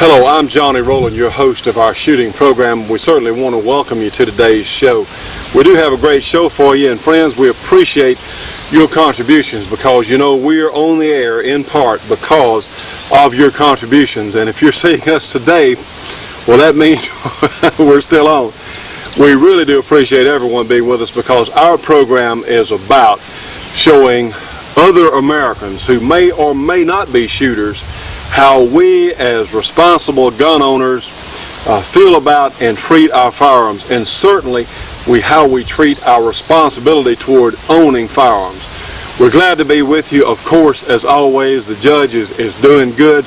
Hello, I'm Johnny Rowland, your host of our shooting program. We certainly want to welcome you to today's show. We do have a great show for you, and friends, we appreciate your contributions because, you know, we're on the air in part because of your contributions. And if you're seeing us today, well, that means we're still on. We really do appreciate everyone being with us because our program is about showing other Americans who may or may not be shooters how we as responsible gun owners feel about and treat our firearms, and certainly how we treat our responsibility toward owning firearms. We're glad to be with you. Of course, as always, the judge is doing good.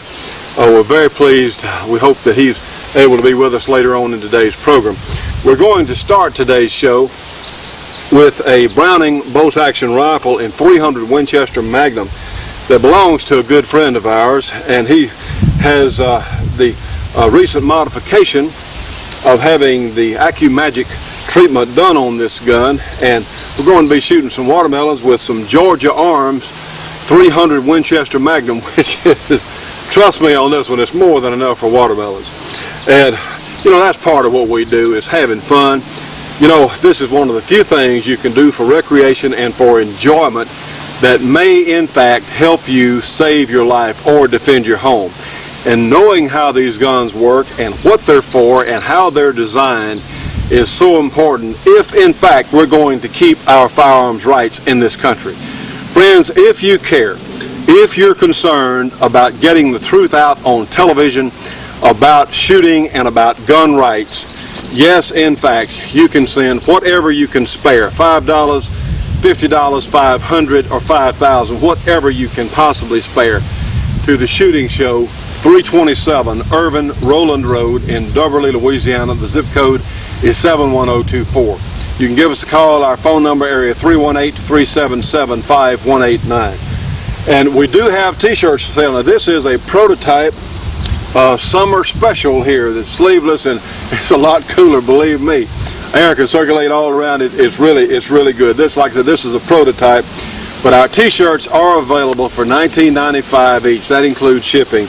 We're very pleased. We hope that he's able to be with us later on in today's program. We're going to start today's show with a Browning bolt-action rifle in .300 Winchester Magnum that belongs to a good friend of ours, and he has the recent modification of having the AccuMagic treatment done on this gun, and we're going to be shooting some watermelons with some Georgia Arms .300 Winchester Magnum, which is, trust me on this one, it's more than enough for watermelons. And you know, that's part of what we do, is having fun. You know, this is one of the few things you can do for recreation and for enjoyment that may in fact help you save your life or defend your home. And knowing how these guns work and what they're for and how they're designed is so important if in fact we're going to keep our firearms rights in this country. Friends, if you care, if you're concerned about getting the truth out on television about shooting and about gun rights, yes, in fact, you can send whatever you can spare, $5, $50, $500, or $5,000, whatever you can possibly spare, to the shooting show, 327 Irvin Rowland Road in Duberly, Louisiana. The zip code is 71024. You can give us a call. Our phone number, area 318-377-5189. And we do have t-shirts for sale. Now, this is a prototype summer special here that's sleeveless, and it's a lot cooler, believe me. Air can circulate all around it. It's really good. This, like I said, this is a prototype, but our t-shirts are available for $19.95 each. That includes shipping,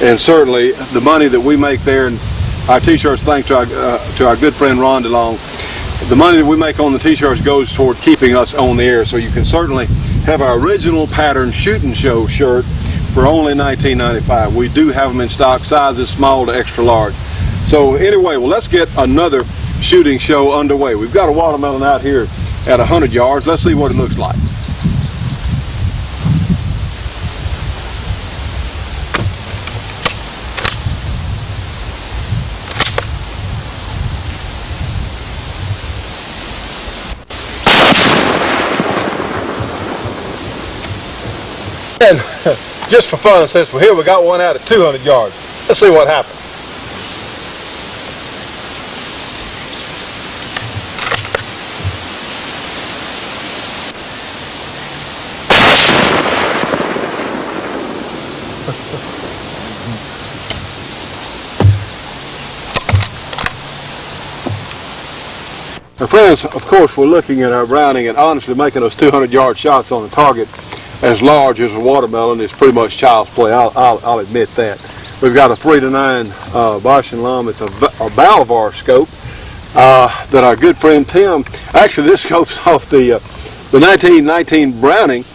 and certainly the money that we make there, and our t-shirts, thanks to our good friend Ron DeLong, the money that we make on the t-shirts goes toward keeping us on the air. So you can certainly have our original pattern shooting show shirt for only $19.95. We do have them in stock, sizes small to extra large. So anyway, well, let's get another shooting show underway. We've got a watermelon out here at 100 yards. Let's see what it looks like. And just for fun, since we're here, we got one out at 200 yards. Let's see what happens. Now, friends, of course, we're looking at our Browning, and honestly, making those 200-yard shots on the target as large as a watermelon is pretty much child's play. I'll admit that. We've got a 3-9 Bosch & Lomb. It's a Bolivar scope that our good friend Tim. Actually, this scope's off the 1919 Browning,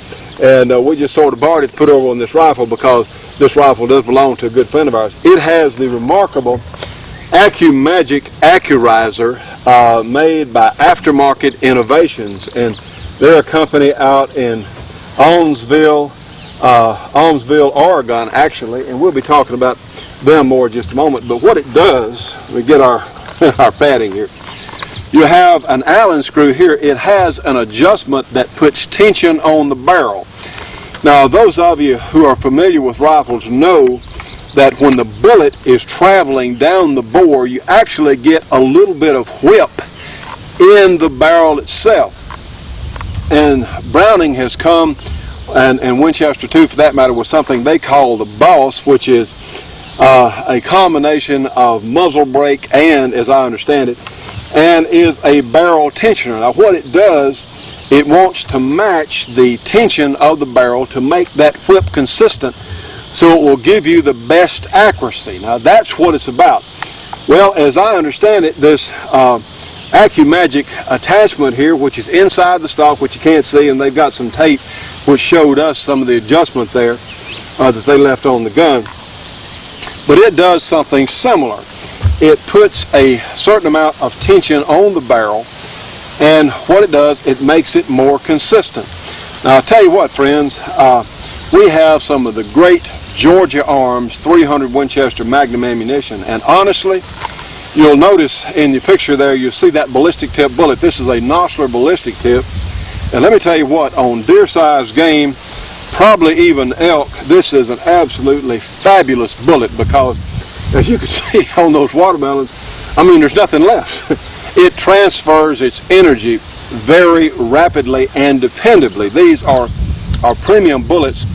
and we just sort of borrowed it to put over on this rifle because this rifle does belong to a good friend of ours. It has the remarkable AccuMagic Accurizer made by Aftermarket Innovations, and they're a company out in Almsville, Oregon, actually, and we'll be talking about them more in just a moment. But what it does, we get our our padding here. You have an Allen screw here. It has an adjustment that puts tension on the barrel. Now, those of you who are familiar with rifles know that when the bullet is traveling down the bore, you actually get a little bit of whip in the barrel itself. And Browning has come, and Winchester too for that matter, with something they call the Boss, which is a combination of muzzle brake and, as I understand it, and is a barrel tensioner. Now what it does, it wants to match the tension of the barrel to make that whip consistent so it will give you the best accuracy. Now that's what it's about. Well, as I understand it, this AccuMagic attachment here, which is inside the stock, which you can't see, and they've got some tape which showed us some of the adjustment there that they left on the gun. But it does something similar. It puts a certain amount of tension on the barrel, and what it does, it makes it more consistent. Now I'll tell you what, friends, we have some of the great Georgia Arms 300 Winchester Magnum ammunition, and honestly, you'll notice in the picture there, you'll see that ballistic tip bullet. This is a Nosler ballistic tip, and let me tell you what, on deer-sized game, probably even elk, this is an absolutely fabulous bullet, because as you can see on those watermelons, I mean, there's nothing left. It transfers its energy very rapidly and dependably. These are premium bullets,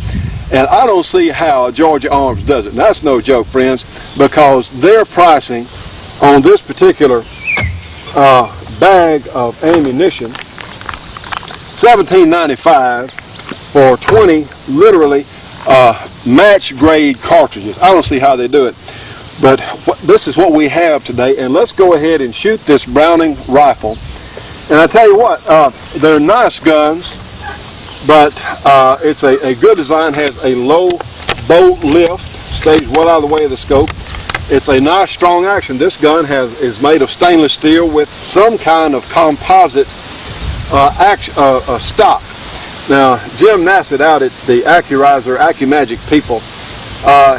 and I don't see how Georgia Arms does it. Now, that's no joke, friends, because their pricing on this particular bag of ammunition, $17.95 for 20 literally match grade cartridges. I don't see how they do it, but this is what we have today, and let's go ahead and shoot this Browning rifle. And I tell you what, they're nice guns, but it's a good design. Has a low bolt lift, stays well out of the way of the scope. It's a nice strong action. This gun is made of stainless steel with some kind of composite stock. Now, Jim Nassett out at the AccuMagic people,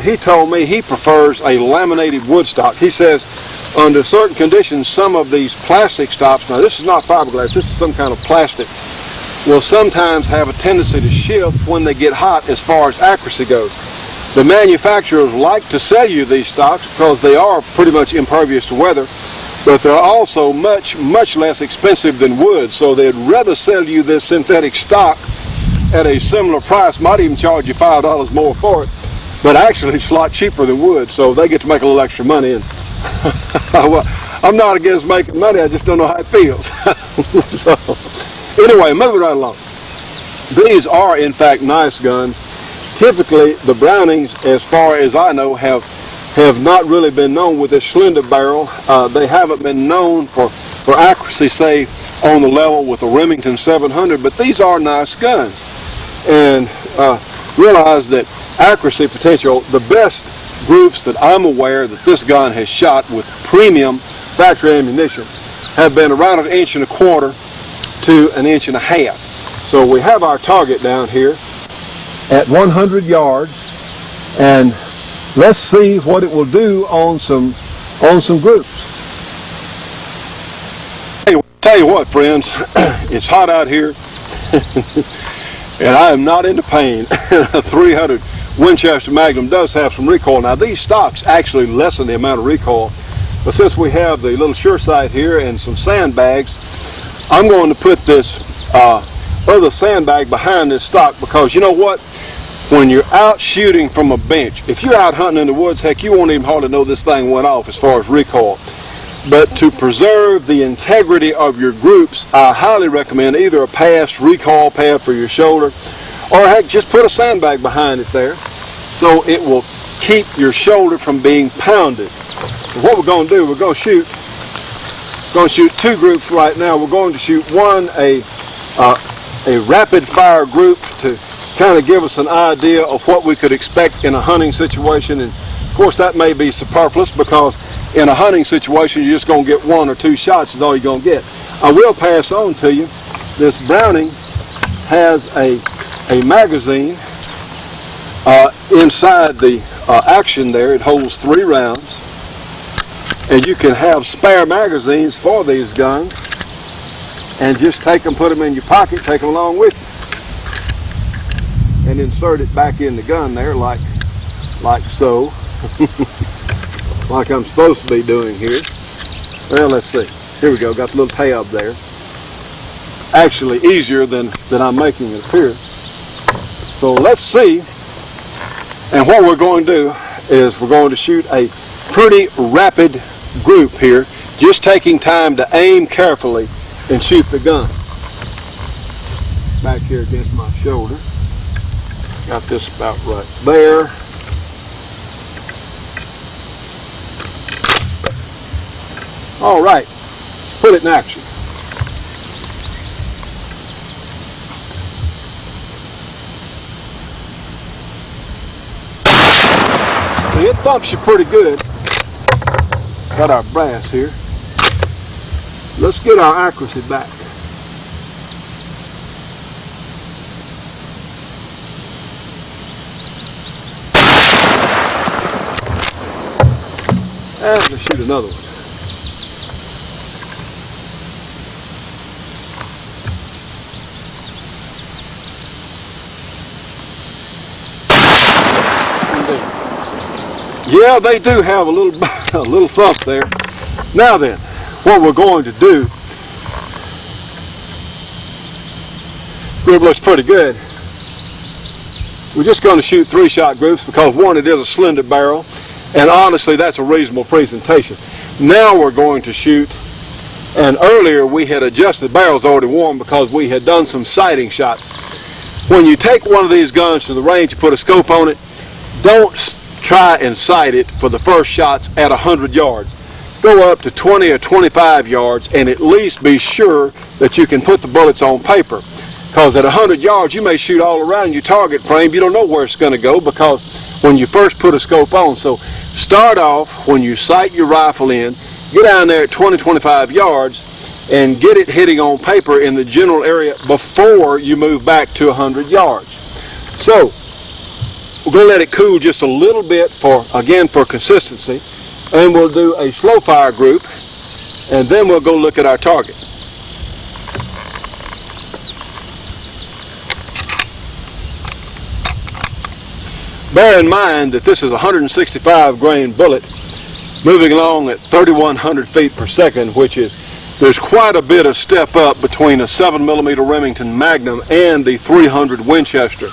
he told me he prefers a laminated wood stock. He says under certain conditions, some of these plastic stocks, now this is not fiberglass, this is some kind of plastic, will sometimes have a tendency to shift when they get hot as far as accuracy goes. The manufacturers like to sell you these stocks because they are pretty much impervious to weather, but they're also much, much less expensive than wood, so they'd rather sell you this synthetic stock at a similar price, might even charge you $5 more for it, but actually it's a lot cheaper than wood, so they get to make a little extra money. And well, I'm not against making money, I just don't know how it feels. So, anyway, moving right along. These are, in fact, nice guns. Typically, the Brownings, as far as I know, have not really been known with this slender barrel. They haven't been known for accuracy, say, on the level with the Remington 700, but these are nice guns. And realize that accuracy potential, the best groups that I'm aware that this gun has shot with premium factory ammunition have been around 1.25 inches to 1.5 inches. So we have our target down here at 100 yards, and let's see what it will do on some groups. Hey, tell you what, friends, it's hot out here, and I am not into pain. A 300 Winchester Magnum does have some recoil. Now these stocks actually lessen the amount of recoil, but since we have the little sure sight here and some sandbags, I'm going to put this other sandbag behind this stock, because you know what? When you're out shooting from a bench, if you're out hunting in the woods, heck, you won't even hardly know this thing went off as far as recoil. But to preserve the integrity of your groups, I highly recommend either a passed recoil pad for your shoulder, or heck, just put a sandbag behind it there so it will keep your shoulder from being pounded. And what we're going to do, we're going to shoot two groups right now. We're going to shoot one, a rapid fire group to kind of give us an idea of what we could expect in a hunting situation. And of course that may be superfluous, because in a hunting situation you're just going to get 1 or 2 shots is all you're going to get. I will pass on to you, this Browning has a magazine inside the action there. It holds 3 rounds, and you can have spare magazines for these guns and just take them, put them in your pocket, take them along with you, and insert it back in the gun there like so. Like I'm supposed to be doing here. Well, let's see. Here we go, got the little tab there. Actually easier than I'm making it appear. So let's see. And what we're going to do is we're going to shoot a pretty rapid group here, just taking time to aim carefully and shoot the gun. Back here against my shoulder. Got this about right there. All right, let's put it in action. See, it thumps you pretty good. Got our brass here. Let's get our accuracy back. And let's shoot another one. Yeah, they do have a little thump there. Now then, what we're going to do, group looks pretty good. We're just going to shoot 3-shot groups because one, it is a slender barrel, and honestly that's a reasonable presentation. Now we're going to shoot, and earlier we had adjusted, the barrel's already warm because we had done some sighting shots. When you take one of these guns to the range, you put a scope on it, don't try and sight it for the first shots at 100 yards. Go up to 20 or 25 yards and at least be sure that you can put the bullets on paper. Because at 100 yards you may shoot all around your target frame. You don't know where it's going to go because when you first put a scope on. So start off when you sight your rifle in, get down there at 20, 25 yards and get it hitting on paper in the general area before you move back to 100 yards. So we're going to let it cool just a little bit for consistency, and we'll do a slow fire group, and then we'll go look at our target. Bear in mind that this is a 165 grain bullet moving along at 3,100 feet per second, which is, there's quite a bit of step up between a 7mm Remington Magnum and the 300 Winchester.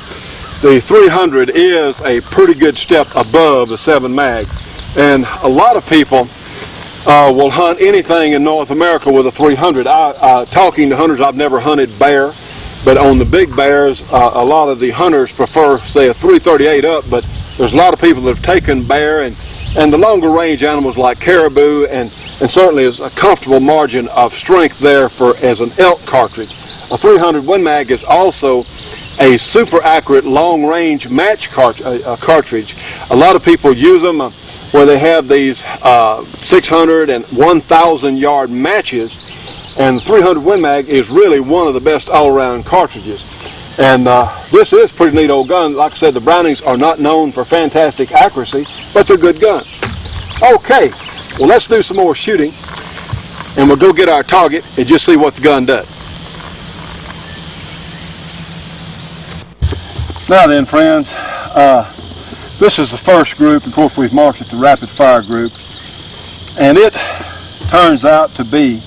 The 300 is a pretty good step above the 7 mag, and a lot of people will hunt anything in North America with a 300. Talking to hunters, I've never hunted bear, but on the big bears, a lot of the hunters prefer, say, a 338 up, but there's a lot of people that have taken bear and the longer range animals like caribou, and certainly is a comfortable margin of strength there as an elk cartridge. A 300 Win Mag is also a super accurate long range match cartridge. A lot of people use them where they have these 600 and 1,000 yard matches, and the 300 Win Mag is really one of the best all-around cartridges. And this is a pretty neat old gun. Like I said, the Brownings are not known for fantastic accuracy, but they're good guns. Okay, well, let's do some more shooting, and we'll go get our target and just see what the gun does. Now then, friends, this is the first group. Of course, we've marked it the rapid fire group, and it turns out to be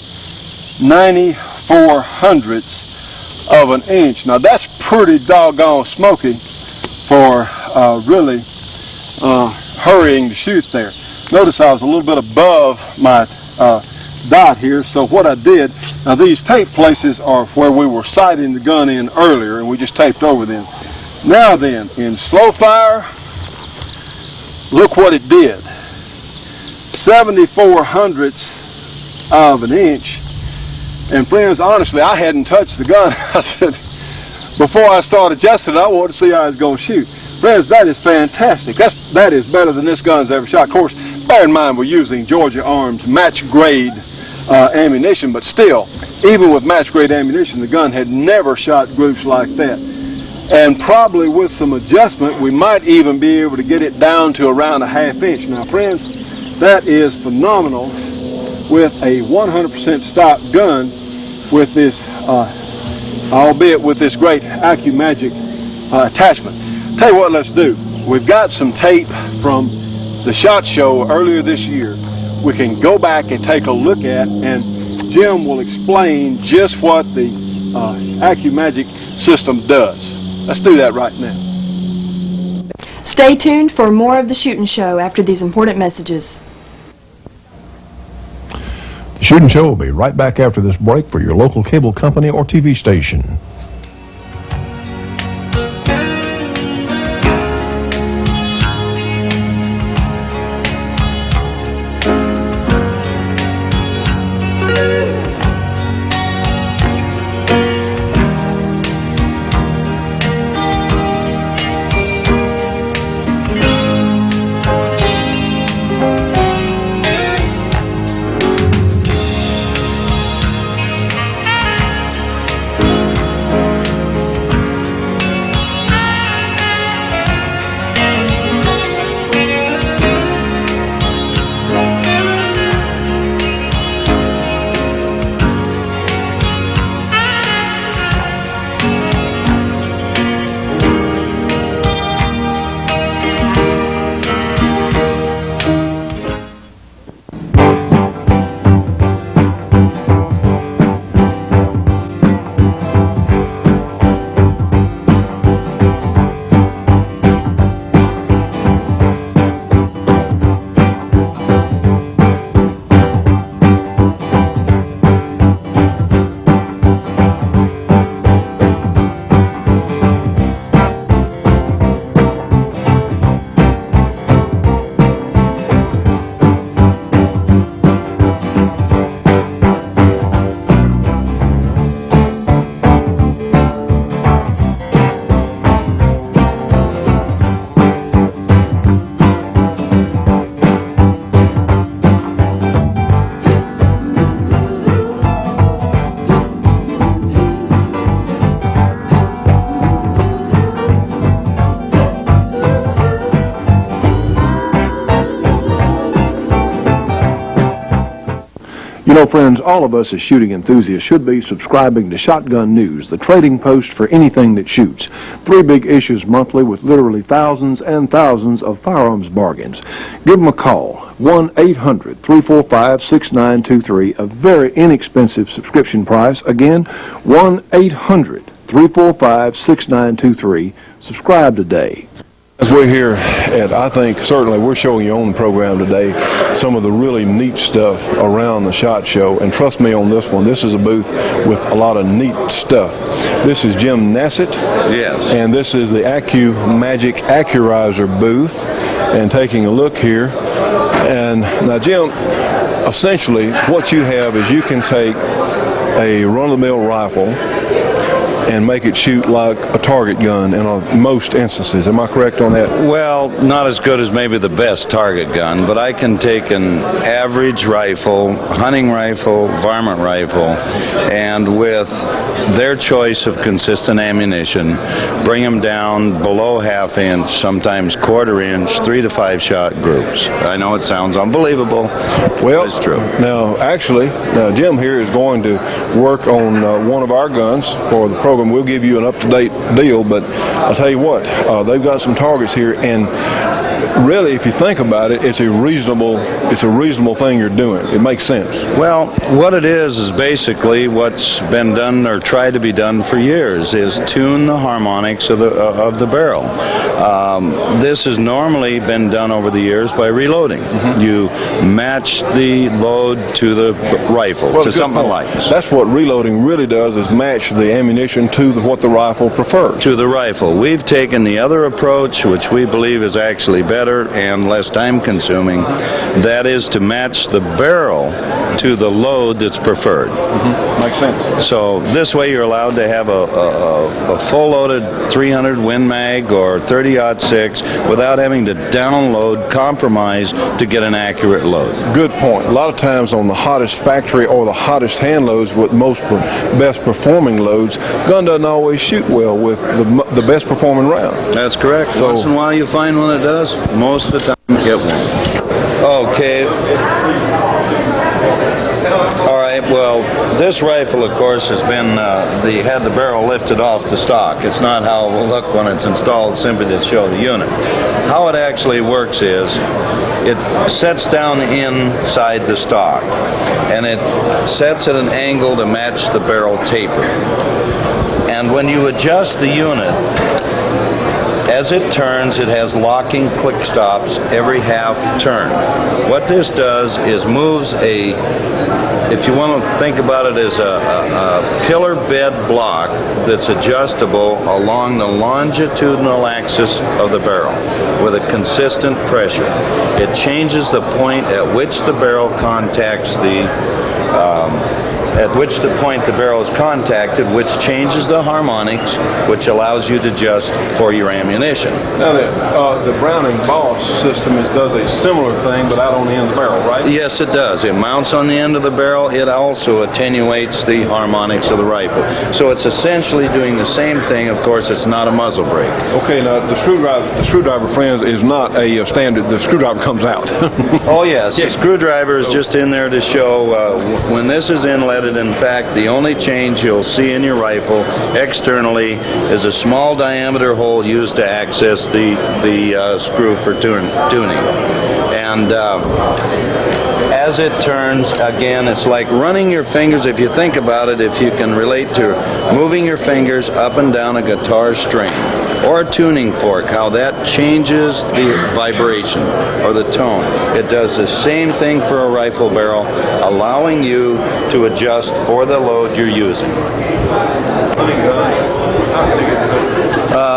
94 hundredths of an inch. Now that's pretty doggone smoky for really hurrying to shoot there. Notice I was a little bit above my dot here, so what I did, now these tape places are where we were sighting the gun in earlier, and we just taped over them. Now then, in slow fire, look what it did. 74 hundredths of an inch. And friends, honestly, I hadn't touched the gun. I said, before I started adjusting it, I wanted to see how I was going to shoot. Friends, that is fantastic. That is better than this gun's ever shot. Of course, bear in mind we're using Georgia Arms match grade ammunition, but still, even with match grade ammunition, the gun had never shot groups like that. And probably with some adjustment, we might even be able to get it down to around a ½ inch. Now, friends, that is phenomenal with a 100% stock gun with this, albeit with this great AccuMagic attachment. Tell you what, let's do. We've got some tape from the SHOT Show earlier this year. We can go back and take a look at, and Jim will explain just what the AccuMagic system does. Let's do that right now. Stay tuned for more of the Shootin' Show after these important messages. The Shootin' Show will be right back after this break for your local cable company or TV station. You know, friends, all of us as shooting enthusiasts should be subscribing to Shotgun News, the trading post for anything that shoots. 3 big issues monthly with literally thousands and thousands of firearms bargains. Give them a call, 1-800-345-6923, a very inexpensive subscription price. Again, 1-800-345-6923. Subscribe today. As we're here at, I think certainly we're showing you on the program today some of the really neat stuff around the SHOT Show, and trust me on this one, this is a booth with a lot of neat stuff. This is Jim Nassett. Yes. And this is the Magic Accurizer booth, and taking a look here. And now, Jim, essentially what you have is you can take a run-of-the-mill rifle and make it shoot like a target gun in most instances. Am I correct on that? Well, not as good as maybe the best target gun, but I can take an average rifle, hunting rifle, varmint rifle, and with their choice of consistent ammunition, bring them down below half-inch, sometimes quarter-inch, 3 to 5 shot groups. I know it sounds unbelievable. Well, it's true. Now, Jim here is going to work on one of our guns for the program. We'll give you an up-to-date deal, but I'll tell you what, they've got some targets here, and really, if you think about it, it's a reasonable thing you're doing. It makes sense. Well, what it is basically what's been done or tried to be done for years is tune the harmonics of the barrel. This has normally been done over the years by reloading. Mm-hmm. You match the load to the rifle, to something like this. That's what reloading really does, is match the ammunition to what the rifle prefers. To the rifle. We've taken the other approach, which we believe is actually better and less time-consuming. That is to match the barrel to the load that's preferred. Mm-hmm. Makes sense. So this way you're allowed to have a full-loaded 300 Win Mag or 30-06 without having to download, compromise to get an accurate load. Good point. A lot of times on the hottest factory or the hottest hand loads with most best performing loads, gun doesn't always shoot well with the best performing round. That's correct. So, once in a while you find one that does. Most of the time you get one. Okay. All right, well, this rifle, of course, has been had the barrel lifted off the stock. It's not how it will look when it's installed, simply to show the unit. How it actually works is it sets down inside the stock, and it sets at an angle to match the barrel taper. And when you adjust the unit, as it turns, it has locking click stops every half turn. What this does is moves if you want to think about it as a pillar bed block that's adjustable along the longitudinal axis of the barrel with a consistent pressure. It changes the point at which the barrel contacts at which the point the barrel is contacted, which changes the harmonics, which allows you to adjust for your ammunition. Now, the Browning Boss system does a similar thing, but out on the end of the barrel, right? Yes, it does. It mounts on the end of the barrel. It also attenuates the harmonics of the rifle. So it's essentially doing the same thing. Of course, it's not a muzzle brake. Okay, now the screwdriver, friends, is not a standard. The screwdriver comes out. Oh, yes. The screwdriver is just in there to show when this is inletted. In fact, the only change you'll see in your rifle externally is a small diameter hole used to access the screw for tuning. And as it turns, again, it's like running your fingers. If you think about it, if you can relate to moving your fingers up and down a guitar string or a tuning fork, how that changes the vibration or the tone. It does the same thing for a rifle barrel, allowing you to adjust for the load you're using.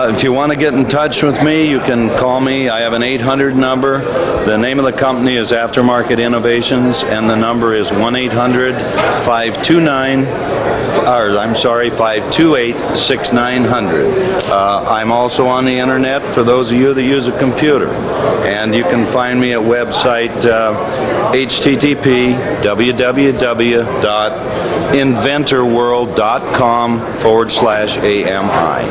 If you want to get in touch with me, you can call me. I have an 800 number. The name of the company is Aftermarket Innovations, and the number is 528-6900. I'm also on the internet for those of you that use a computer, and you can find me at website http://www.shotgun.com. inventorworld.com/AMI.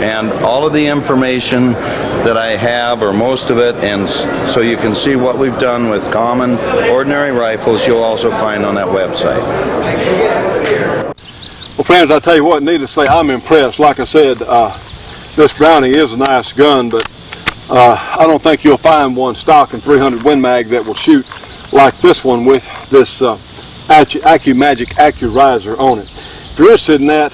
And all of the information that I have, or most of it, and so you can see what we've done with common, ordinary rifles, you'll also find on that website. Well, friends, I tell you what, needless to say, I'm impressed. Like I said, this Browning is a nice gun, but I don't think you'll find one stock in 300 Win Mag that will shoot like this one with this AccuMagic Accurizer on it. If you're interested in that,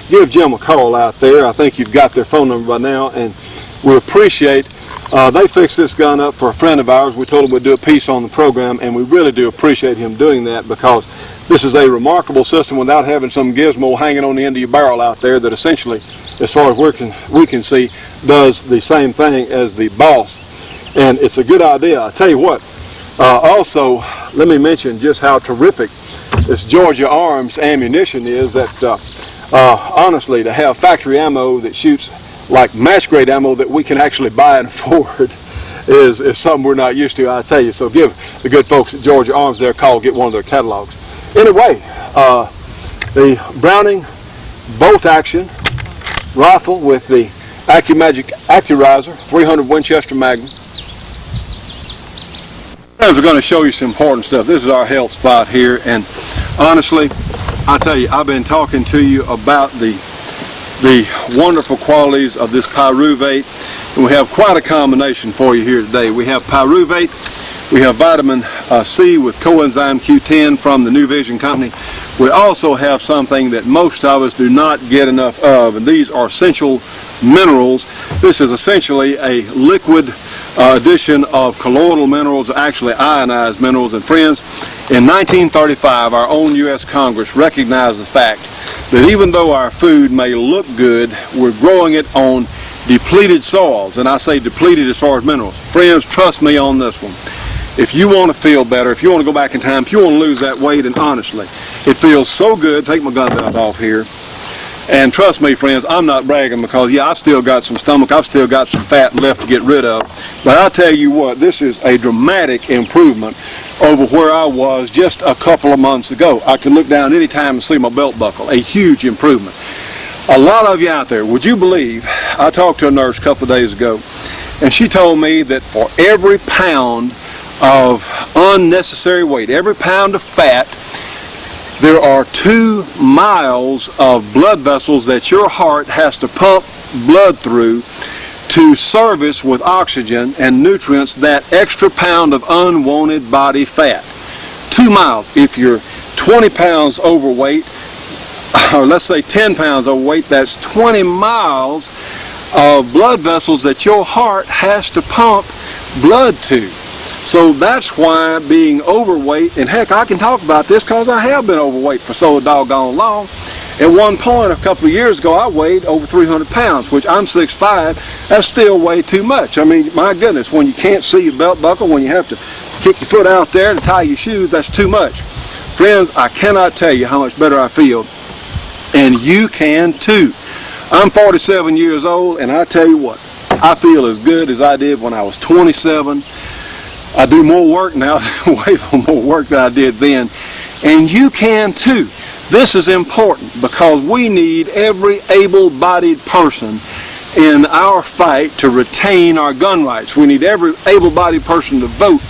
give Jim a call out there. I think you've got their phone number by now, and we appreciate. They fixed this gun up for a friend of ours. We told him we'd do a piece on the program, and we really do appreciate him doing that, because this is a remarkable system without having some gizmo hanging on the end of your barrel out there that essentially, as far as we can see, does the same thing as the Boss. And it's a good idea. I tell you what, also, let me mention just how terrific this Georgia Arms ammunition is. That honestly, to have factory ammo that shoots like match grade ammo that we can actually buy and afford is something we're not used to, I tell you. So give the good folks at Georgia Arms their call, get one of their catalogs. Anyway, the Browning bolt action rifle with the AccuMagic Accurizer 300 Winchester Magnum. We're going to show you some important stuff. This is our health spot here, and honestly, I tell you, I've been talking to you about the wonderful qualities of this pyruvate, and we have quite a combination for you here today. We have pyruvate, we have vitamin C with coenzyme Q10 from the New Vision Company. We also have something that most of us do not get enough of, and these are essential minerals. This is essentially a liquid addition of colloidal minerals, actually ionized minerals. And friends, in 1935, our own U.S. Congress recognized the fact that even though our food may look good, we're growing it on depleted soils. And I say depleted as far as minerals. Friends, trust me on this one. If you want to feel better, if you want to go back in time, if you want to lose that weight, and honestly, it feels so good. Take my gun belt off here. And trust me, friends, I'm not bragging, because, yeah, I've still got some stomach, I've still got some fat left to get rid of. But I'll tell you what, this is a dramatic improvement over where I was just a couple of months ago. I can look down any time and see my belt buckle. A huge improvement. A lot of you out there, would you believe, I talked to a nurse a couple of days ago, and she told me that for every pound of unnecessary weight, every pound of fat, there are 2 miles of blood vessels that your heart has to pump blood through to service with oxygen and nutrients that extra pound of unwanted body fat. 2 miles. If you're 20 pounds overweight, or let's say 10 pounds overweight, that's 20 miles of blood vessels that your heart has to pump blood to. So that's why being overweight, and heck, I can talk about this because I have been overweight for so doggone long. At one point, a couple of years ago, I weighed over 300 pounds, which I'm 6'5". That's still way too much. I mean, my goodness, when you can't see your belt buckle, when you have to kick your foot out there to tie your shoes, that's too much. Friends, I cannot tell you how much better I feel, and you can too. I'm 47 years old, and I tell you what, I feel as good as I did when I was 27. I do more work now, way more work than I did then, and you can too. This is important because we need every able-bodied person in our fight to retain our gun rights. We need every able-bodied person to vote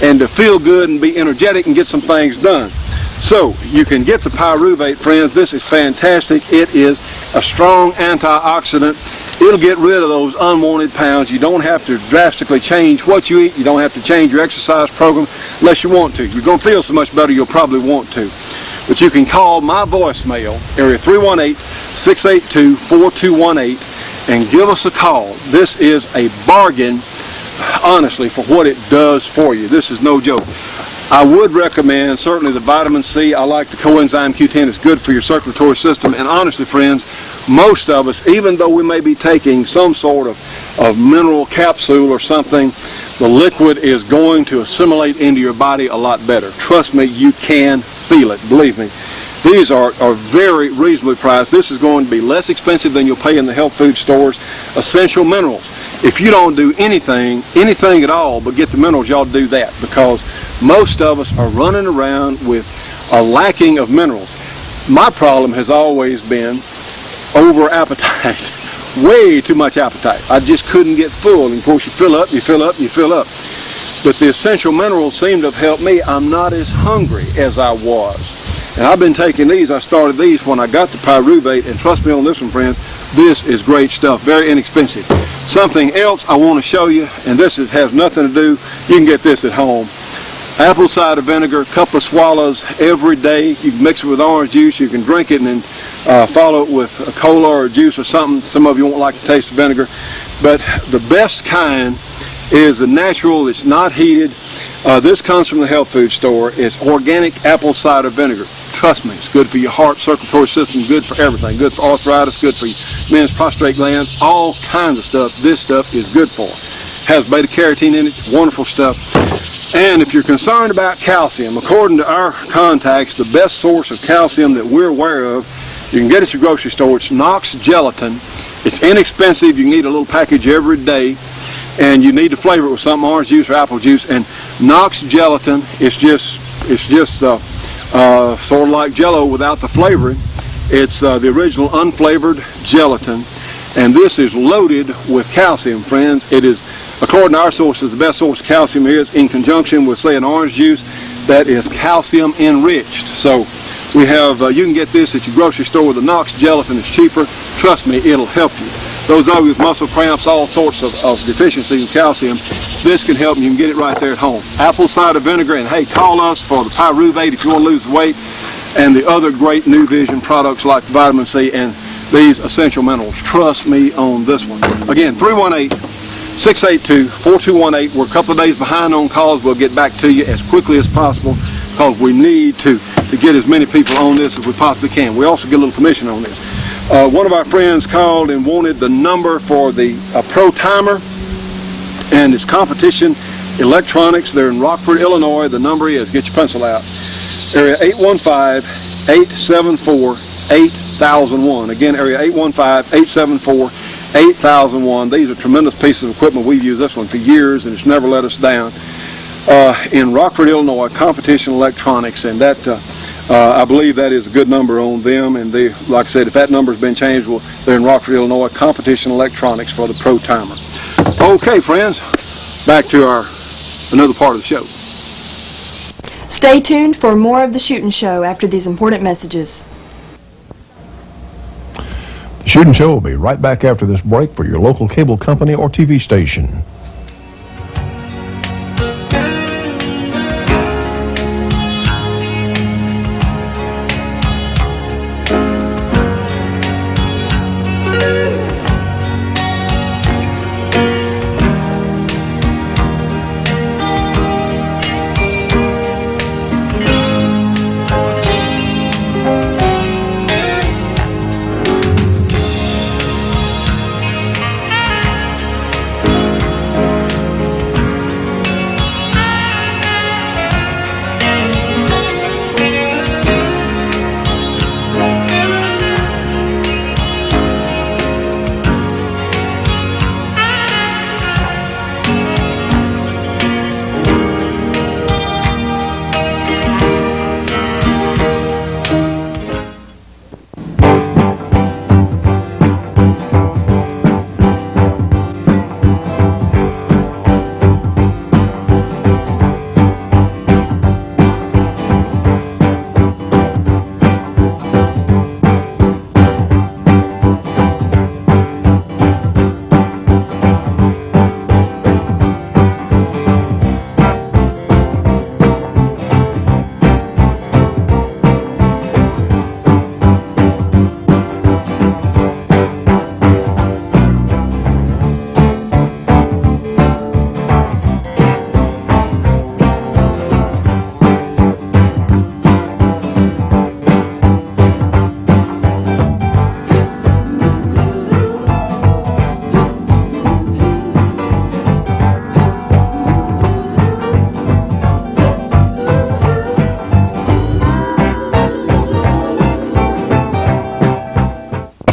and to feel good and be energetic and get some things done. So you can get the pyruvate, friends. This is fantastic. It is a strong antioxidant. It'll get rid of those unwanted pounds. You don't have to drastically change what you eat. You don't have to change your exercise program unless you want to. You're going to feel so much better you'll probably want to. But you can call my voicemail, area 318-682-4218, and give us a call. This is a bargain, honestly, for what it does for you. This is no joke. I would recommend certainly the vitamin C. I like the coenzyme Q10. It's good for your circulatory system. And honestly, friends, most of us, even though we may be taking some sort of mineral capsule or something, the liquid is going to assimilate into your body a lot better. Trust me, you can feel it. Believe me. These are very reasonably priced. This is going to be less expensive than you'll pay in the health food stores. Essential minerals. If you don't do anything at all but get the minerals, y'all do that, because most of us are running around with a lacking of minerals. My problem has always been over appetite. Way too much appetite. I just couldn't get full. And of course you fill up, you fill up, you fill up. But the essential minerals seem to have helped me. I'm not as hungry as I was. And I've been taking these. I started these when I got the pyruvate, and trust me on this one, friends, this is great stuff, very inexpensive. Something else I want to show you, and this has nothing to do, you can get this at home. Apple cider vinegar, a couple of swallows every day. You can mix it with orange juice. You can drink it and then follow it with a cola or a juice or something. Some of you won't like the taste of vinegar. But the best kind is the natural. It's not heated. This comes from the health food store. It's organic apple cider vinegar. Trust me, it's good for your heart, circulatory system, good for everything. Good for arthritis, good for men's prostate glands, all kinds of stuff. This stuff is good for. Has beta carotene in it, wonderful stuff. And if you're concerned about calcium, according to our contacts, the best source of calcium that we're aware of, you can get it at your grocery store. It's Knox Gelatin. It's inexpensive. You can eat a little package every day. And you need to flavor it with something, orange juice or apple juice. And Knox Gelatin is just sort of like Jell-O without the flavoring. It's the original unflavored gelatin. And this is loaded with calcium, friends. It is, according to our sources, the best source of calcium is in conjunction with, say, an orange juice that is calcium enriched. So we have, you can get this at your grocery store with the Knox Gelatin. It's cheaper. Trust me, it'll help you. Those of you with muscle cramps, all sorts of deficiencies in calcium, this can help, and you can get it right there at home. Apple cider vinegar, and hey, call us for the pyruvate if you want to lose weight, and the other great New Vision products like vitamin C and these essential minerals. Trust me on this one. Again, 318-682-4218. We're a couple of days behind on calls. We'll get back to you as quickly as possible because we need to get as many people on this as we possibly can. We also get a little commission on this. One of our friends called and wanted the number for the Pro Timer, and it's Competition Electronics. They're in Rockford, Illinois. The number is, get your pencil out, area 815-874-8001. Again, area 815-874-8001. These are tremendous pieces of equipment. We've used this one for years, and it's never let us down. In Rockford, Illinois, Competition Electronics, and that I believe that is a good number on them. And they, like I said, if that number's been changed, well, they're in Rockford, Illinois, Competition Electronics for the Pro Timer. Okay, friends, back to another part of the show. Stay tuned for more of the Shootin' Show after these important messages. The Shootin' Show will be right back after this break for your local cable company or TV station.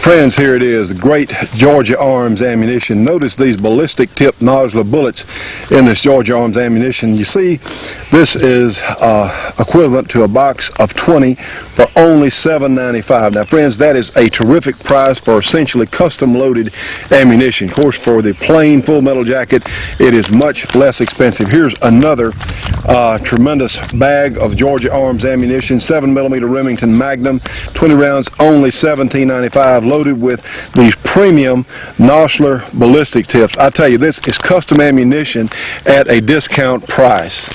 Friends, here it is, great Georgia Arms ammunition. Notice these ballistic tip nodular bullets in this Georgia Arms ammunition. You see, this is equivalent to a box of 20 for only $7.95. Now, friends, that is a terrific price for essentially custom loaded ammunition. Of course, for the plain full metal jacket, it is much less expensive. Here's another tremendous bag of Georgia Arms ammunition, 7mm Remington Magnum, 20 rounds, only $17.95, loaded with these premium Nosler ballistic tips. I tell you, this is custom ammunition at a discount price.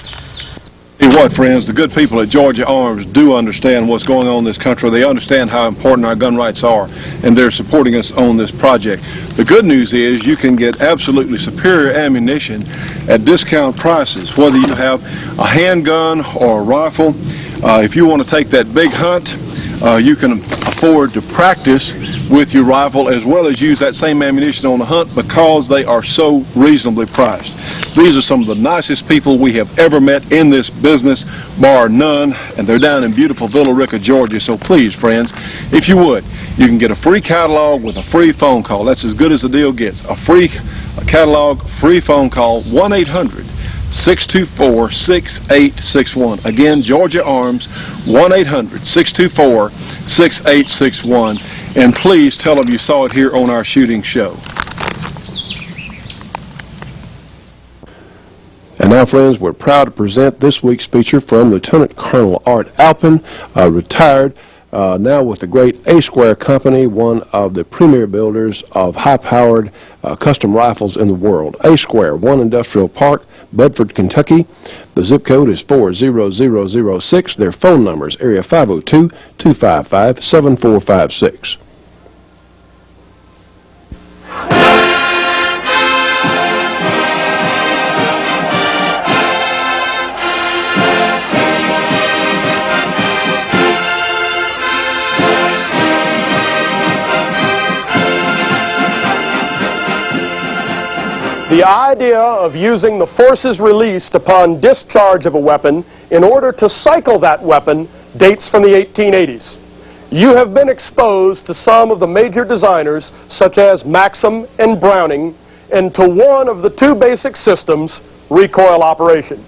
Tell you what, friends, the good people at Georgia Arms do understand what's going on in this country. They understand how important our gun rights are, and they're supporting us on this project. The good news is you can get absolutely superior ammunition at discount prices, whether you have a handgun or a rifle. If you want to take that big hunt, you can afford to practice with your rifle as well as use that same ammunition on the hunt because they are so reasonably priced. These are some of the nicest people we have ever met in this business, bar none, and they're down in beautiful Villa Rica, Georgia. So please, friends, if you would, you can get a free catalog with a free phone call. That's as good as the deal gets. A free catalog, free phone call, 1-800-624-6861. Again, Georgia Arms, 1-800-624-6861. And please tell them you saw it here on our shooting show. And now, friends, we're proud to present this week's feature from Lieutenant Colonel Art Alpin, retired, now with the great A-Square Company, one of the premier builders of high-powered custom rifles in the world. A-Square, 1 Industrial Park, Bedford, Kentucky. The zip code is 40006. Their phone number is area 502-255-7456. The idea of using the forces released upon discharge of a weapon in order to cycle that weapon dates from the 1880s. You have been exposed to some of the major designers, such as Maxim and Browning, and to one of the two basic systems, recoil operation.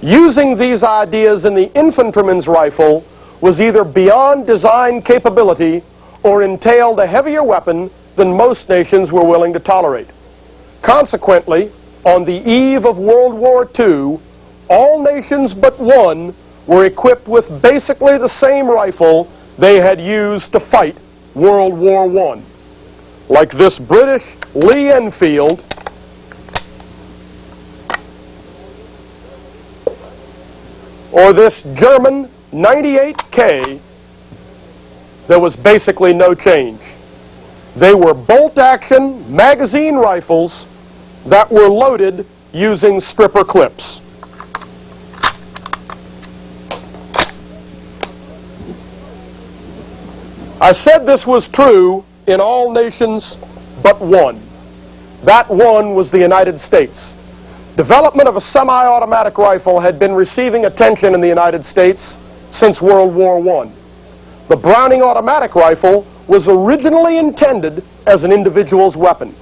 Using these ideas in the infantryman's rifle was either beyond design capability or entailed a heavier weapon than most nations were willing to tolerate. Consequently, on the eve of World War II, all nations but one were equipped with basically the same rifle they had used to fight World War I. Like this British Lee Enfield, or this German 98K, there was basically no change. They were bolt-action magazine rifles that were loaded using stripper clips. I said this was true in all nations but one. That one was the United States. Development of a semi-automatic rifle had been receiving attention in the United States since World War I. The Browning automatic rifle was originally intended as an individual's weapon.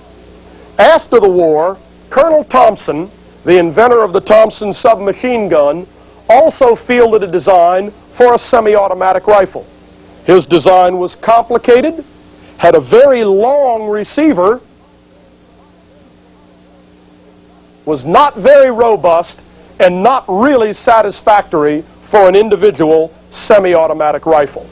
After the war, Colonel Thompson, the inventor of the Thompson submachine gun, also fielded a design for a semi-automatic rifle. His design was complicated, had a very long receiver, was not very robust, and not really satisfactory for an individual semi-automatic rifle.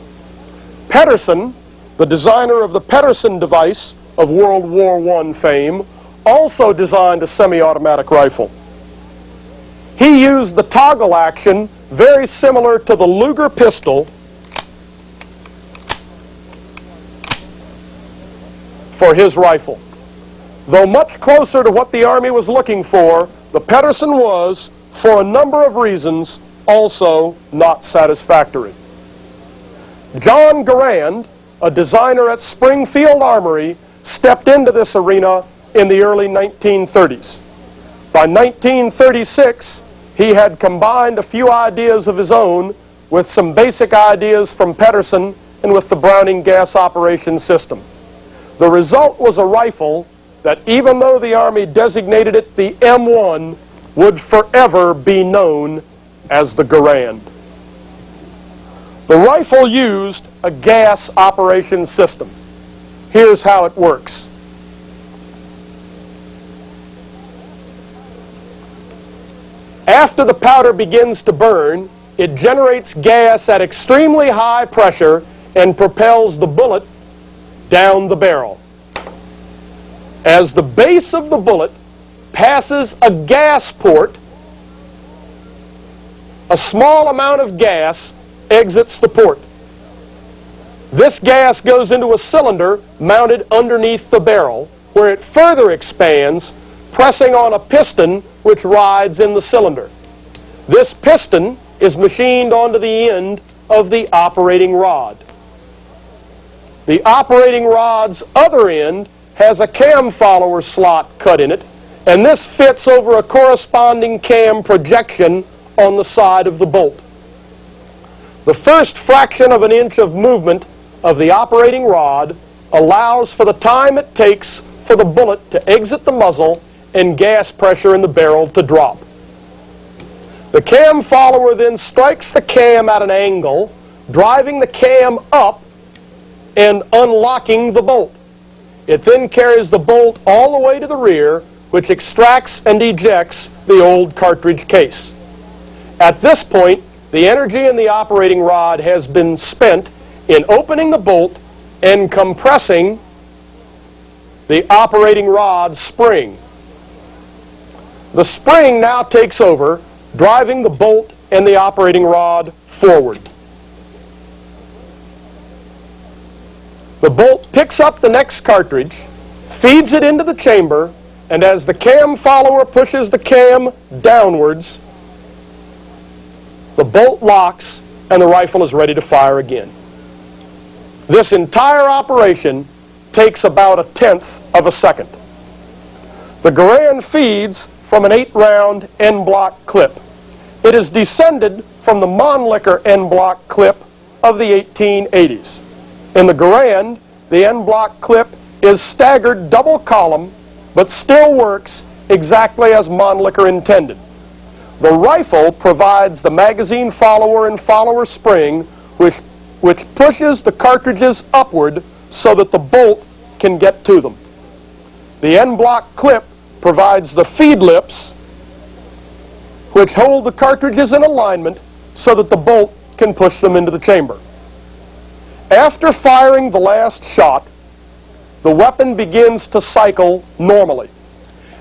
Pedersen, the designer of the Pedersen device of World War I fame, also designed a semi-automatic rifle. He used the toggle action very similar to the Luger pistol for his rifle. Though much closer to what the Army was looking for, the Pedersen was, for a number of reasons, also not satisfactory. John Garand, a designer at Springfield Armory, stepped into this arena in the early 1930s. By 1936, he had combined a few ideas of his own with some basic ideas from Pedersen and with the Browning gas operation system. The result was a rifle that, even though the Army designated it the M1, would forever be known as the Garand. The rifle used a gas operation system. Here's how it works. After the powder begins to burn, it generates gas at extremely high pressure and propels the bullet down the barrel. As the base of the bullet passes a gas port, a small amount of gas exits the port. This gas goes into a cylinder mounted underneath the barrel, where it further expands, pressing on a piston which rides in the cylinder. This piston is machined onto the end of the operating rod. The operating rod's other end has a cam follower slot cut in it, and this fits over a corresponding cam projection on the side of the bolt. The first fraction of an inch of movement of the operating rod allows for the time it takes for the bullet to exit the muzzle and gas pressure in the barrel to drop. The cam follower then strikes the cam at an angle, driving the cam up and unlocking the bolt. It then carries the bolt all the way to the rear, which extracts and ejects the old cartridge case. At this point, the energy in the operating rod has been spent in opening the bolt and compressing the operating rod spring. The spring now takes over, driving the bolt and the operating rod forward. The bolt picks up the next cartridge, feeds it into the chamber, and as the cam follower pushes the cam downwards, the bolt locks and the rifle is ready to fire again. This entire operation takes about 1/10 of a second. The Garand feeds from an 8-round N-block clip. It is descended from the Mannlicher N-block clip of the 1880s. In the Garand, the N-block clip is staggered double column, but still works exactly as Mannlicher intended. The rifle provides the magazine follower and follower spring, which pushes the cartridges upward so that the bolt can get to them. The N-block clip provides the feed lips, which hold the cartridges in alignment so that the bolt can push them into the chamber. After firing the last shot, the weapon begins to cycle normally.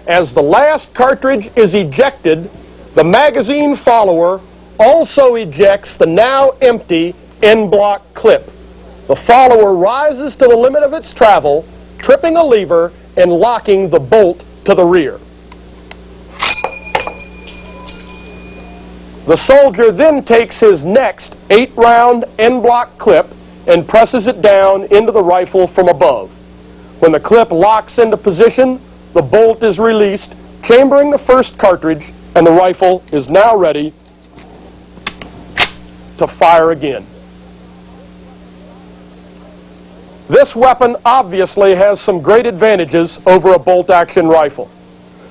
As the last cartridge is ejected, the magazine follower also ejects the now empty N-block clip. The follower rises to the limit of its travel, tripping a lever and locking the bolt to the rear. The soldier then takes his next 8-round N-block clip and presses it down into the rifle from above. When the clip locks into position, the bolt is released, chambering the first cartridge, and the rifle is now ready to fire again. This weapon obviously has some great advantages over a bolt-action rifle.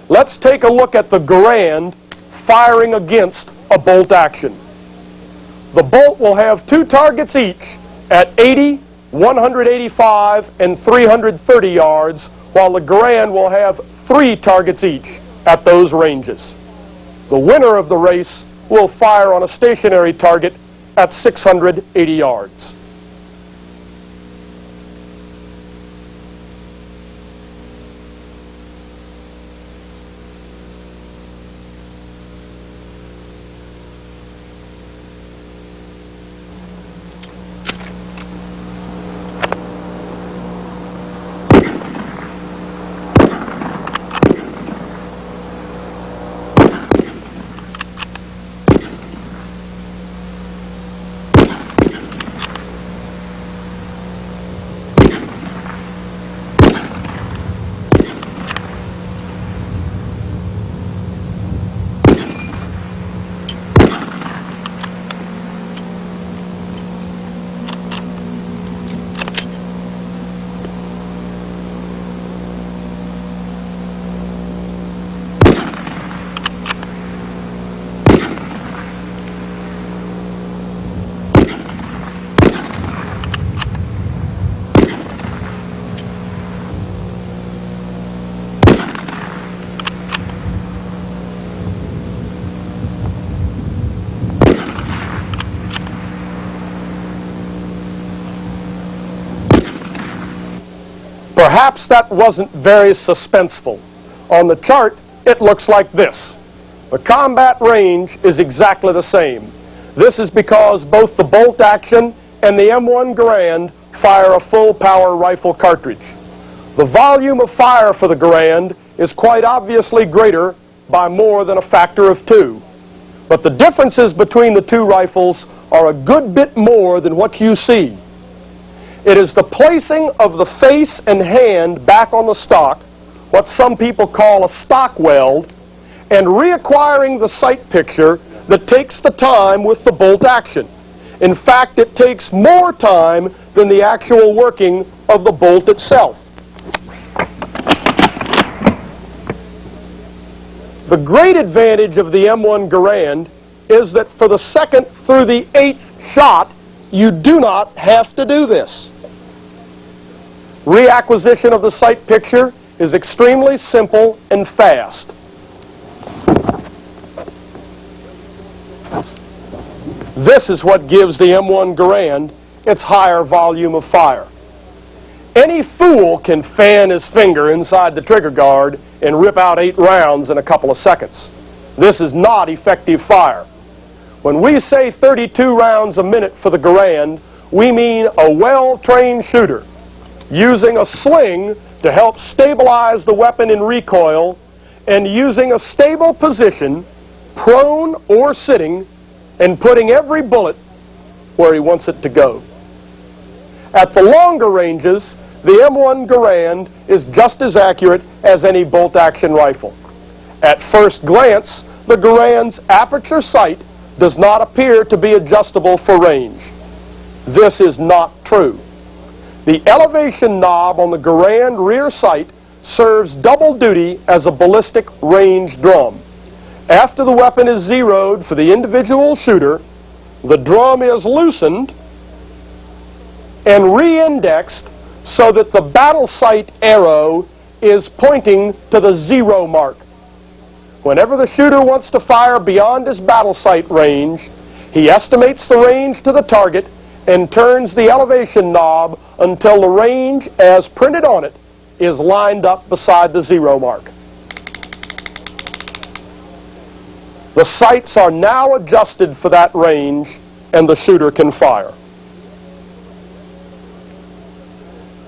Let's take a look at the Garand firing against a bolt action. The bolt will have 2 targets each at 80, 185, and 330 yards, while the Garand will have 3 targets each at those ranges. The winner of the race will fire on a stationary target at 680 yards. Perhaps that wasn't very suspenseful. On the chart, it looks like this. The combat range is exactly the same. This is because both the bolt action and the M1 Garand fire a full power rifle cartridge. The volume of fire for the Garand is quite obviously greater by more than a factor of 2. But the differences between the two rifles are a good bit more than what you see. It is the placing of the face and hand back on the stock, what some people call a stock weld, and reacquiring the sight picture that takes the time with the bolt action. In fact, it takes more time than the actual working of the bolt itself. The great advantage of the M1 Garand is that for the 2nd through the 8th shot, you do not have to do this. Reacquisition of the sight picture is extremely simple and fast. This is what gives the M1 Garand its higher volume of fire. Any fool can fan his finger inside the trigger guard and rip out 8 rounds in a couple of seconds. This is not effective fire. When we say 32 rounds a minute for the Garand, we mean a well-trained shooter using a sling to help stabilize the weapon in recoil and using a stable position, prone or sitting, and putting every bullet where he wants it to go. At the longer ranges, the M1 Garand is just as accurate as any bolt-action rifle. At first glance, the Garand's aperture sight does not appear to be adjustable for range. This is not true. The elevation knob on the Garand rear sight serves double duty as a ballistic range drum. After the weapon is zeroed for the individual shooter, the drum is loosened and re-indexed so that the battle sight arrow is pointing to the 0 mark. Whenever the shooter wants to fire beyond his battle sight range, he estimates the range to the target and turns the elevation knob until the range as printed on it is lined up beside the 0 mark. The sights are now adjusted for that range and the shooter can fire.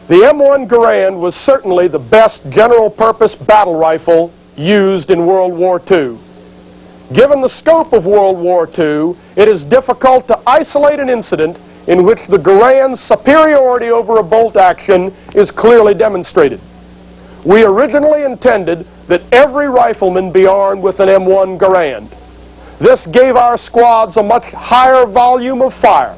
The M1 Garand was certainly the best general-purpose battle rifle used in World War II. Given the scope of World War II, it is difficult to isolate an incident in which the Garand's superiority over a bolt action is clearly demonstrated. We originally intended that every rifleman be armed with an M1 Garand. This gave our squads a much higher volume of fire.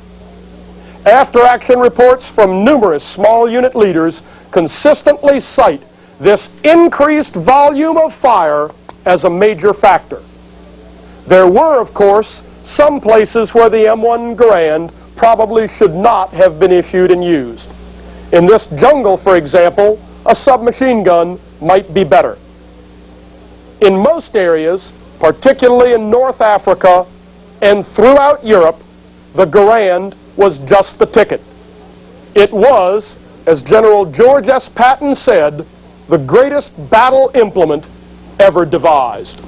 After-action reports from numerous small unit leaders consistently cite this increased volume of fire as a major factor. There were, of course, some places where the M1 Garand probably should not have been issued and used. In this jungle, for example, a submachine gun might be better. In most areas, particularly in North Africa and throughout Europe, the Garand was just the ticket. It was, as General George S. Patton said, the greatest battle implement ever devised.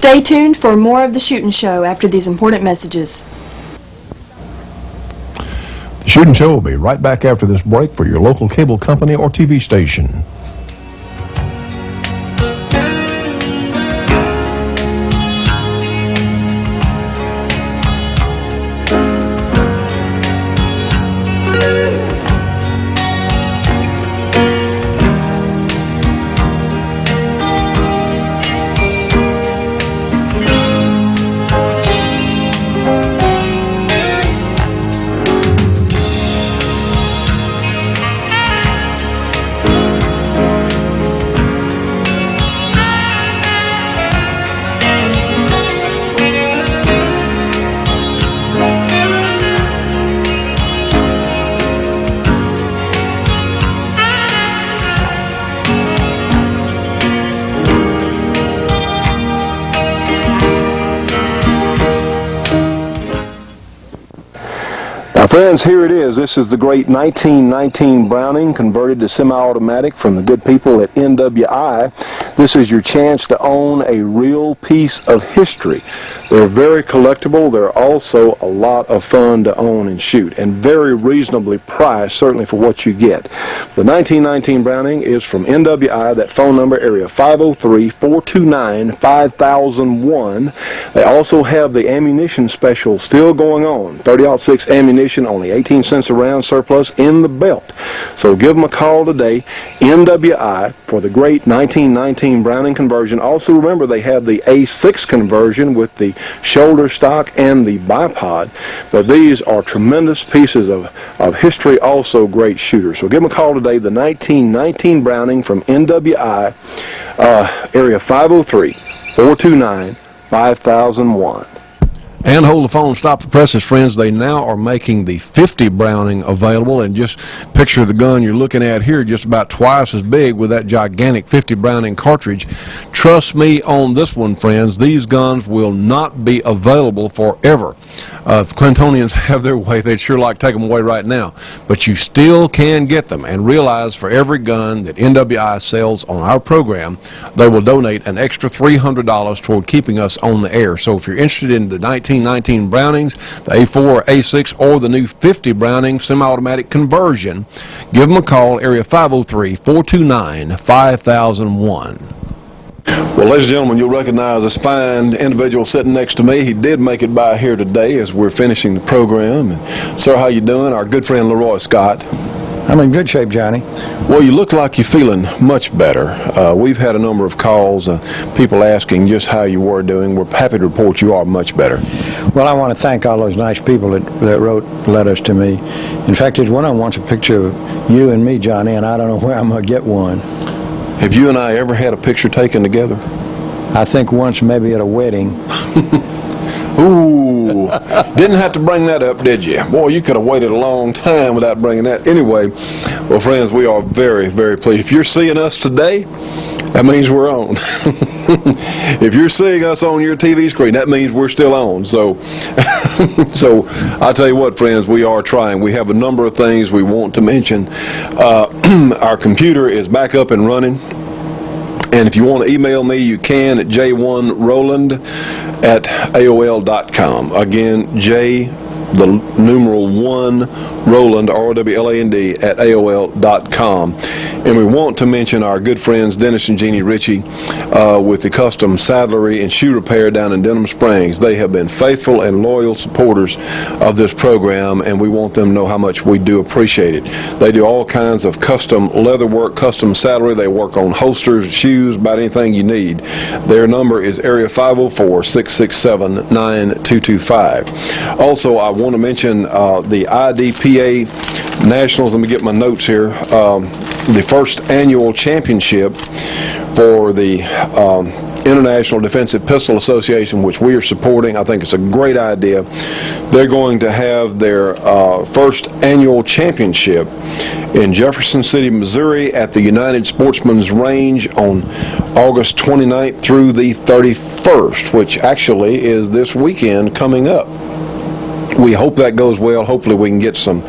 Stay tuned for more of the Shootin' Show after these important messages. The Shootin' Show will be right back after this break for your local cable company or TV station. Friends, here it is. This is the great 1919 Browning converted to semi-automatic from the good people at NWI. This is your chance to own a real piece of history. They're very collectible. They're also a lot of fun to own and shoot, and very reasonably priced, certainly for what you get. The 1919 Browning is from NWI. That phone number, area 503-429-5001. They also have the ammunition special still going on. 30-06 ammunition, only 18 cents a round, surplus in the belt. So give them a call today, NWI, for the great 1919 Browning conversion. Also remember, they have the A6 conversion with the shoulder stock and the bipod. But these are tremendous pieces of history, also great shooters. So give them a call today, the 1919 Browning from NWI, area 503-429-5001. And hold the phone, stop the presses, friends. They now are making the 50 Browning available, and just picture the gun you're looking at here, just about twice as big with that gigantic 50 Browning cartridge. Trust me on this one, friends, these guns will not be available forever. If Clintonians have their way, they'd sure like to take them away right now. But you still can get them, and realize for every gun that NWI sells on our program, they will donate an extra $300 toward keeping us on the air. So if you're interested in the 1919 Brownings, the A4 or A6, or the new 50 Browning semi-automatic conversion, give them a call, area 503-429-5001. Well, ladies and gentlemen, you'll recognize this fine individual sitting next to me. He did make it by here today as we're finishing the program. And, sir, how you doing? Our good friend Leroy Scott. I'm in good shape, Johnny. Well, you look like you're feeling much better. We've had a number of calls, people asking just how you were doing. We're happy to report you are much better. Well, I want to thank all those nice people that wrote letters to me. In fact, there's one that wants a picture of you and me, Johnny, and I don't know where I'm going to get one. Have you and I ever had a picture taken together? I think once, maybe at a wedding. Ooh, didn't have to bring that up, did you? Boy, you could have waited a long time without bringing that. Anyway, well, friends, we are very, very pleased. If you're seeing us today, that means we're on. If you're seeing us on your TV screen, that means we're still on. So I'll tell you what, friends, we are trying. We have a number of things we want to mention. Our computer is back up and running. And if you want to email me, you can at j1roland@aol.com. Again, the numeral 1, Rowland, R-O-W-L-A-N-D, at AOL.com. And we want to mention our good friends Dennis and Jeannie Ritchie with the Custom Saddlery and Shoe Repair down in Denham Springs. They have been faithful and loyal supporters of this program, and we want them to know how much we do appreciate it. They do all kinds of custom leather work, custom saddlery. They work on holsters, shoes, about anything you need. Their number is area 504-667-9225. Also, I want to mention the IDPA Nationals. Let me get my notes here. The first annual championship for the International Defensive Pistol Association, which we are supporting. I think it's a great idea. They're going to have their first annual championship in Jefferson City, Missouri at the United Sportsman's Range on August 29th through the 31st, which actually is this weekend coming up. We hope that goes well. Hopefully we can get some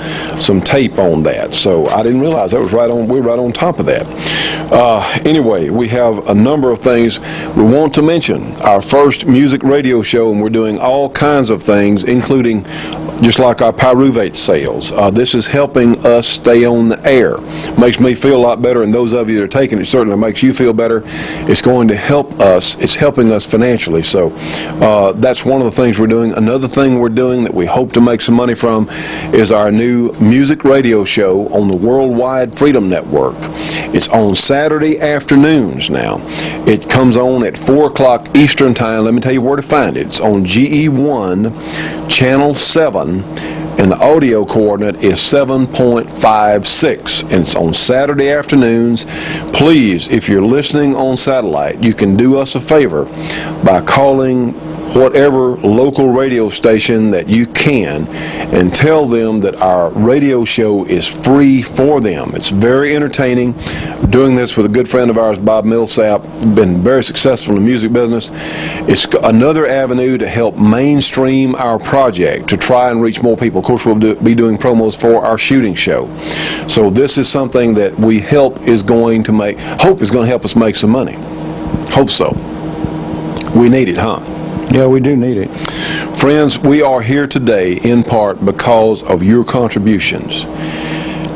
tape on that. So I didn't realize that was right on. We're right on top of that. Anyway, we have a number of things we want to mention. Our first music radio show, and we're doing all kinds of things, including just like our pyruvate sales. This is helping us stay on the air. Makes me feel a lot better, and those of you that are taking it certainly makes you feel better. It's going to help us. It's helping us financially. So that's one of the things we're doing. Another thing we're doing that we hope to make some money from is our new music radio show on the Worldwide Freedom Network. It's on Saturday afternoons now. It comes on at 4 o'clock Eastern Time. Let me tell you where to find it. It's on GE1, Channel 7, and the audio coordinate is 7.56, and it's on Saturday afternoons. Please, if you're listening on satellite, you can do us a favor by calling whatever local radio station that you can and tell them that our radio show is free for them. It's very entertaining. Doing this with a good friend of ours, Bob Millsap, been very successful in the music business. It's another avenue to help mainstream our project, to try and reach more people. Of course, we'll be doing promos for our shooting show. So this is something that we hope is going to help us make some money. Hope so. We need it, huh? Yeah, we do need it. Friends, we are here today in part because of your contributions.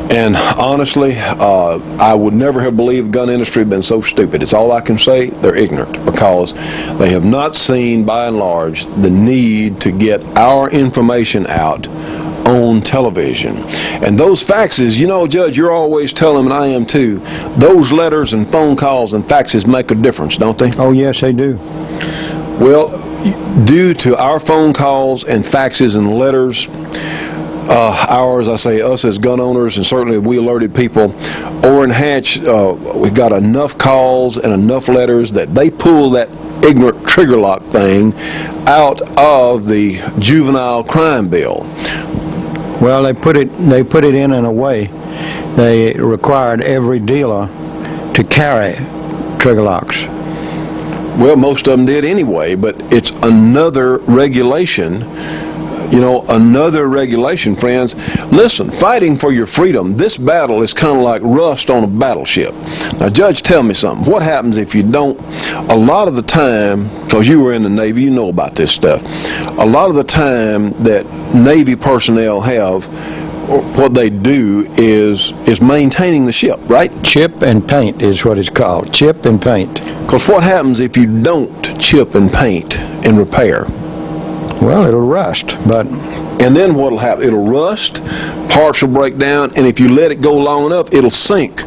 And honestly, I would never have believed the gun industry had been so stupid. It's all I can say. They're ignorant because they have not seen, by and large, the need to get our information out on television. And those faxes, you know, Judge, you're always telling them, and I am too, those letters and phone calls and faxes make a difference, don't they? Oh, yes, they do. Well, due to our phone calls and faxes and letters, ours, I say us as gun owners, and certainly we alerted people, Orrin Hatch, we've got enough calls and enough letters that they pull that ignorant trigger lock thing out of the juvenile crime bill. Well, they put it in a way. They required every dealer to carry trigger locks. Well, most of them did anyway, but it's another regulation. You know, another regulation, friends. Listen, fighting for your freedom, this battle is kind of like rust on a battleship. Now, Judge, tell me something. What happens if you don't? A lot of the time, because you were in the Navy, you know about this stuff. A lot of the time that Navy personnel have, what they do is maintaining the ship, right? Chip and paint is what it's called. Chip and paint. Because what happens if you don't chip and paint and repair? Well, it'll rust, but... And then what'll happen? It'll rust, parts will break down, and if you let it go long enough, it'll sink.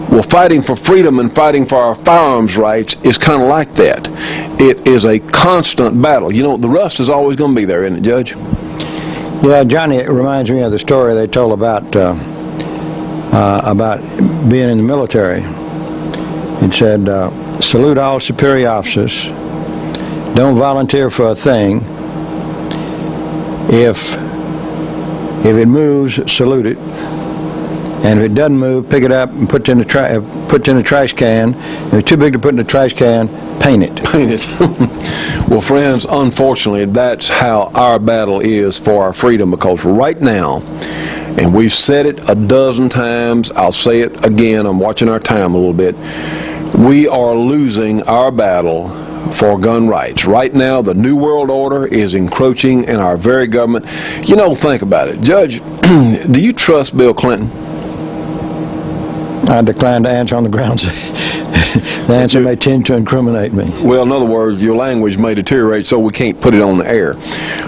Well, fighting for freedom and fighting for our firearms rights is kind of like that. It is a constant battle. You know, the rust is always going to be there, isn't it, Judge? Yeah, Johnny, it reminds me of the story they told about being in the military. It said, salute all superior officers. Don't volunteer for a thing. If it moves, salute it. And if it doesn't move, pick it up and put it in the trash can. If it's too big to put in the trash can, paint it. Paint it. Well, friends, unfortunately, that's how our battle is for our freedom, because right now, and we've said it a dozen times, I'll say it again, I'm watching our time a little bit, we are losing our battle for gun rights. Right now, the New World Order is encroaching in our very government. You know, think about it. Judge, do you trust Bill Clinton? I decline to answer on the grounds the answer may tend to incriminate me. Well, in other words, your language may deteriorate, so we can't put it on the air.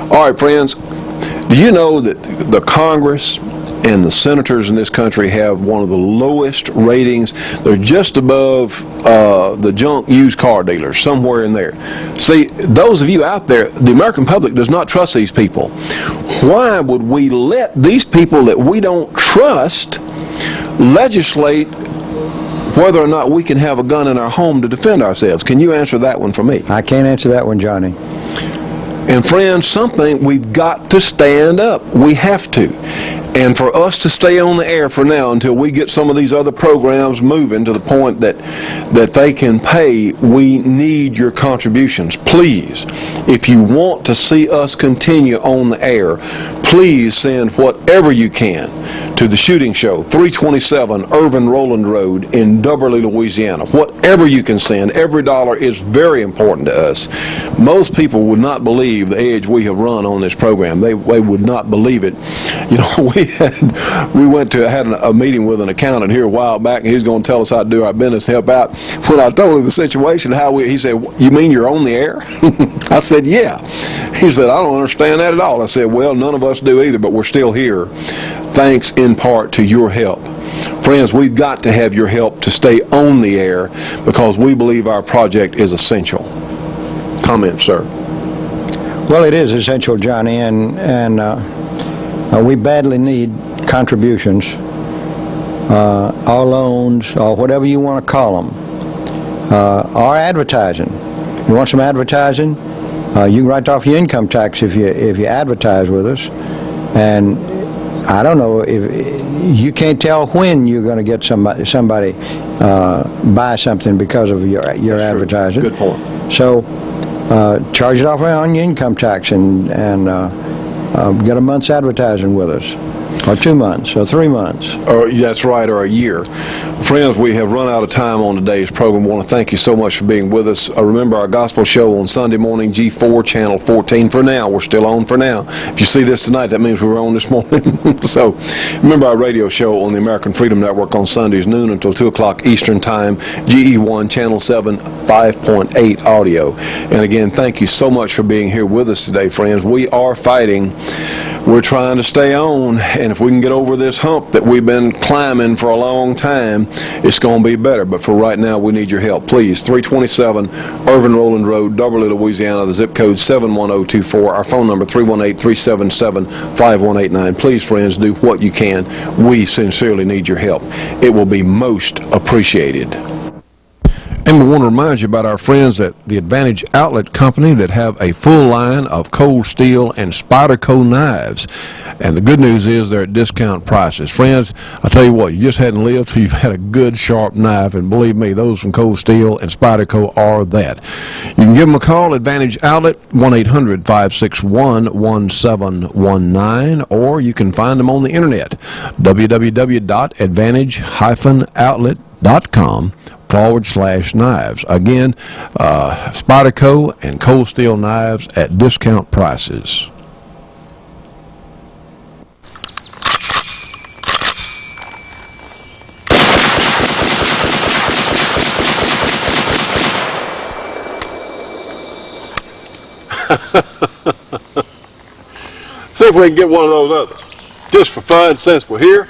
All right, friends, do you know that the Congress and the senators in this country have one of the lowest ratings? They're just above the junk used car dealers, somewhere in there. See, those of you out there, the American public does not trust these people. Why would we let these people that we don't trust legislate whether or not we can have a gun in our home to defend ourselves? Can you answer that one for me? I can't answer that one, Johnny. And friends, something we've got to stand up. We have to. And for us to stay on the air for now until we get some of these other programs moving to the point that they can pay, we need your contributions. Please, if you want to see us continue on the air, please send whatever you can to the Shooting Show, 327 Irvin Rowland Road in Dubberly, Louisiana. Whatever you can send, every dollar is very important to us. Most people would not believe the edge we have run on this program. They would not believe it. You know, I had a meeting with an accountant here a while back, and he was going to tell us how to do our business, help out. When I told him the situation, he said, "You mean you're on the air?" I said, "Yeah." He said, "I don't understand that at all." I said, "Well, none of us do either, but we're still here, thanks in part to your help." Friends, we've got to have your help to stay on the air because we believe our project is essential. Comment, sir. Well, it is essential, Johnny, and we badly need contributions, or loans, or whatever you want to call them, or advertising. You want some advertising? You can write off your income tax if you advertise with us, and I don't know if you can't tell when you're going to get somebody buy something because of your advertising. Good point. So charge it off on your income tax and get a month's advertising with us, or 2 months, or 3 months. That's right, or a year. Friends, we have run out of time on today's program. I want to thank you so much for being with us. Remember our gospel show on Sunday morning, G4, Channel 14 for now. We're still on for now. If you see this tonight, that means we were on this morning. So remember our radio show on the American Freedom Network on Sundays, noon until 2 o'clock Eastern Time, GE1, Channel 7, 5.8 audio. And again, thank you so much for being here with us today, friends. We are fighting. We're trying to stay on, and if we can get over this hump that we've been climbing for a long time, it's going to be better. But for right now, we need your help. Please, 327 Irvin Rowland Road, Doverly, Louisiana, the zip code 71024, our phone number 318-377-5189. Please, friends, do what you can. We sincerely need your help. It will be most appreciated. And we want to remind you about our friends at the Advantage Outlet Company that have a full line of cold steel and Spyderco knives. And the good news is they're at discount prices. Friends, I'll tell you what, you just hadn't lived till you've had a good sharp knife, and believe me, those from Cold Steel and Spyderco are that. You can give them a call, Advantage Outlet, 1-800-561-1719, or you can find them on the internet, www.advantage-outlet.com/knives. Again, Spyderco and Cold Steel knives at discount prices. See if we can get one of those others. Just for fun, since we're here.